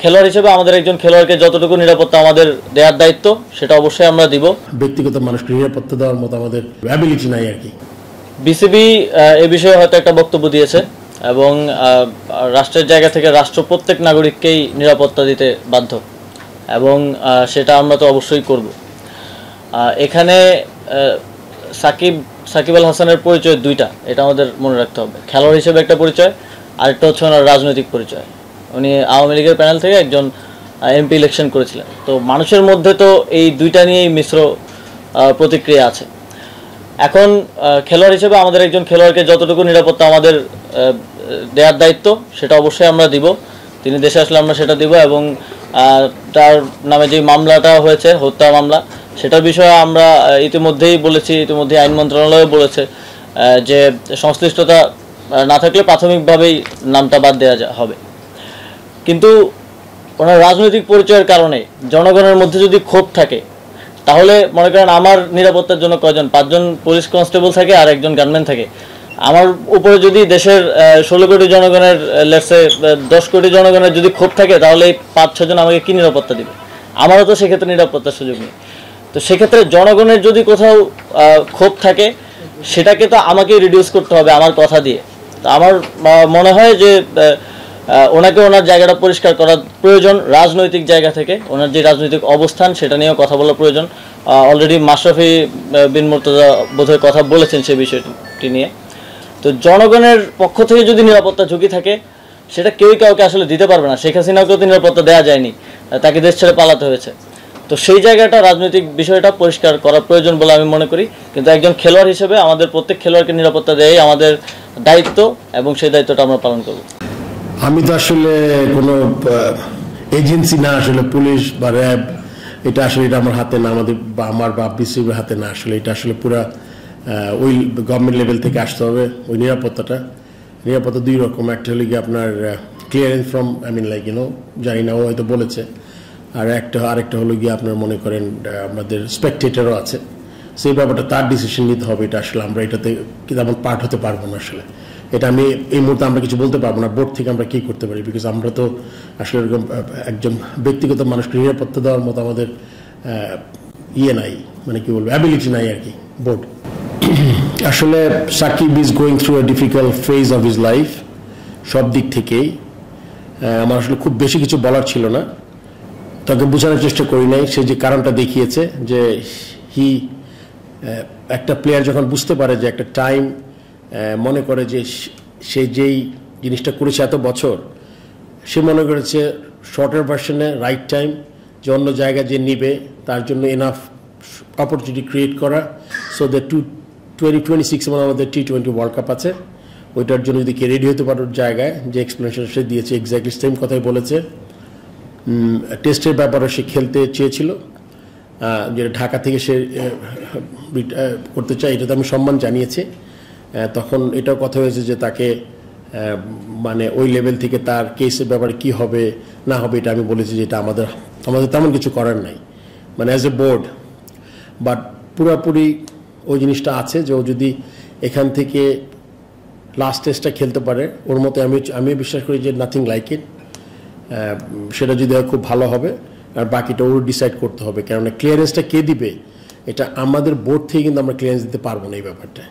খেলোয়াড় হিসেবে আমাদের একজন খেলোয়াড়কে যতটুকু নিরাপত্তা আমাদের দেওয়ার দায়িত্ব সেটা অবশ্যই আমরা দিব। ব্যক্তিগত মানুষকে নিরাপত্তা দেওয়ার মতো আমাদের অ্যাবিলিটি নাই আর কি। বিসিবি এ বিষয়ে হয়তো একটা বক্তব্য দিয়েছে এবং রাষ্ট্রের জায়গা থেকে রাষ্ট্র প্রত্যেক নাগরিককেই নিরাপত্তা দিতে বাধ্য এবং সেটা আমরা তো অবশ্যই করব। এখানে সাকিব আল হাসানের পরিচয় দুইটা, এটা আমাদের মনে রাখতে হবে। খেলোয়াড় হিসেবে একটা পরিচয়, আরেকটা হচ্ছে ওনার রাজনৈতিক পরিচয়। উনি আওয়ামী লীগের প্যানেল থেকে একজন এমপি ইলেকশন করেছিলেন। তো মানুষের মধ্যে তো এই দুইটা নিয়েই মিশ্র প্রতিক্রিয়া আছে। এখন খেলোয়াড় হিসেবে আমাদের একজন খেলোয়াড়কে যতটুকু নিরাপত্তা আমাদের দেওয়ার দায়িত্ব সেটা অবশ্যই আমরা দিব। তিনি দেশে আসলে আমরা সেটা দিব এবং তার নামে যে মামলাটা হয়েছে, হত্যা মামলা, সেটার বিষয়ে আমরা ইতিমধ্যেই বলেছি, ইতিমধ্যেই আইন মন্ত্রণালয় বলেছে যে সংশ্লিষ্টতা না থাকলে প্রাথমিকভাবেই নামটা বাদ দেওয়া হবে। কিন্তু ওনার রাজনৈতিক পরিচয়ের কারণে জনগণের মধ্যে যদি ক্ষোভ থাকে তাহলে মনে করেন আমার নিরাপত্তার জন্য কয়জন, 5 জন পুলিশ কনস্টেবল থাকে আর একজন গানম্যান থাকে। আমার উপরে যদি দেশের 16 কোটি জনগণের লেটসে 10 কোটি জনগণের যদি ক্ষোভ থাকে তাহলে এই 5-6 জন আমাকে কি নিরাপত্তা দিবে? আমারও তো সেক্ষেত্রে নিরাপত্তার সুযোগ নেই। তো সেক্ষেত্রে জনগণের যদি কোথাও ক্ষোভ থাকে সেটাকে তো আমাকেই রিডিউস করতে হবে আমার কথা দিয়ে। তো আমার মনে হয় যে ওনাকে ওনার জায়গাটা পরিষ্কার করা প্রয়োজন। রাজনৈতিক জায়গা থেকে ওনার যে রাজনৈতিক অবস্থান সেটা নিয়েও কথা বলা প্রয়োজন। অলরেডি মাশরাফি বিন মুর্তজা বোধহয় কথা বলেছেন সে বিষয়টি নিয়ে। তো জনগণের পক্ষ থেকে যদি নিরাপত্তা ঝুঁকি থাকে সেটা কেউই কাউকে আসলে দিতে পারবে না। শেখ হাসিনাকেও তো নিরাপত্তা দেওয়া যায়নি, তাকে দেশ ছেড়ে পালাতে হয়েছে। তো সেই জায়গাটা রাজনৈতিক বিষয়টা পরিষ্কার করা প্রয়োজন বলে আমি মনে করি। কিন্তু একজন খেলোয়াড় হিসেবে আমাদের প্রত্যেক খেলোয়াড়কে নিরাপত্তা দেওয়াই আমাদের দায়িত্ব এবং সেই দায়িত্বটা আমরা পালন করব। আমি তো আসলে কোনো এজেন্সি না, আসলে পুলিশ বা র্যাব, এটা আসলে এটা আমার হাতে না, আমার বা বিসিবির হাতে না। আসলে এটা আসলে পুরা ওই গভর্নমেন্ট লেভেল থেকে আসতে হবে। ওই নিরাপত্তা 2 রকম। একটা হলে কি আপনার ক্লিয়ারেন্স ফ্রম জানি না, ও হয়তো বলেছে। আর আরেকটা হলো গিয়ে আপনার মনে করেন আমাদের স্পেকটেটরও আছে, সেই ব্যাপারটা তার ডিসিশন নিতে হবে। এটা আসলে আমরা এটাতে তেমন পার্ট হতে পারবো না। আসলে এটা আমি এই মুহূর্তে আমরা কিছু বলতে পারবো না বোর্ড থেকে আমরা কি করতে পারি, বিকজ আমরা তো আসলে এরকম একজন ব্যক্তিগত মানুষকে নিরাপত্তা দেওয়ার মতো আমাদের নাই, মানে কি বলবো, অ্যাবিলিটি নাই আর কি বোর্ড। আসলে Shakib is going through a difficult phase of his life, সব দিক থেকেই। আমার আসলে খুব বেশি কিছু বলার ছিল না, তাকে বোঝানোর চেষ্টা করি নাই। সে যে কারণটা দেখিয়েছে যে একটা প্লেয়ার যখন বুঝতে পারে যে একটা টাইম মনে করে যে সে যেই জিনিসটা করেছে এত বছর, সে মনে করেছে শর্টার ভার্সনে রাইট টাইম, যে অন্য জায়গায় যে নিবে তার জন্য এনাফ অপরচুনিটি ক্রিয়েট করা। সো দ্য 2026 আমাদের T20 ওয়ার্ল্ড কাপ আছে, ওইটার জন্য যদি কে রেডি হতে পারার জায়গায় যে এক্সপ্লেনেশন সে দিয়েছে, এক্স্যাক্টলি সেম কথাই বলেছে। টেস্টের ব্যাপারে সে খেলতে চেয়েছিল, যেটা ঢাকা থেকে সে করতে চায়, এটাতে আমি সম্মান জানিয়েছি। তখন এটাও কথা হয়েছে যে তাকে মানে ওই লেভেল থেকে তার কেসের ব্যাপারে কি হবে না হবে এটা আমি বলেছি যে এটা আমাদের তেমন কিছু করার নাই, মানে অ্যাজ এ বোর্ড। বাট পুরোপুরি ওই জিনিসটা আছে যে ও যদি এখান থেকে লাস্ট টেস্টটা খেলতে পারে, ওর মতে আমি বিশ্বাস করি যে নাথিং লাইক ইট। সেটা যদি খুব ভালো হবে, আর বাকিটা ওর ডিসাইড করতে হবে। কেননা ক্লিয়ারেন্সটা কে দিবে এটা আমাদের বোর্ড থেকে কিন্তু আমরা ক্লিয়ারেন্স দিতে পারবো না এই ব্যাপারটা।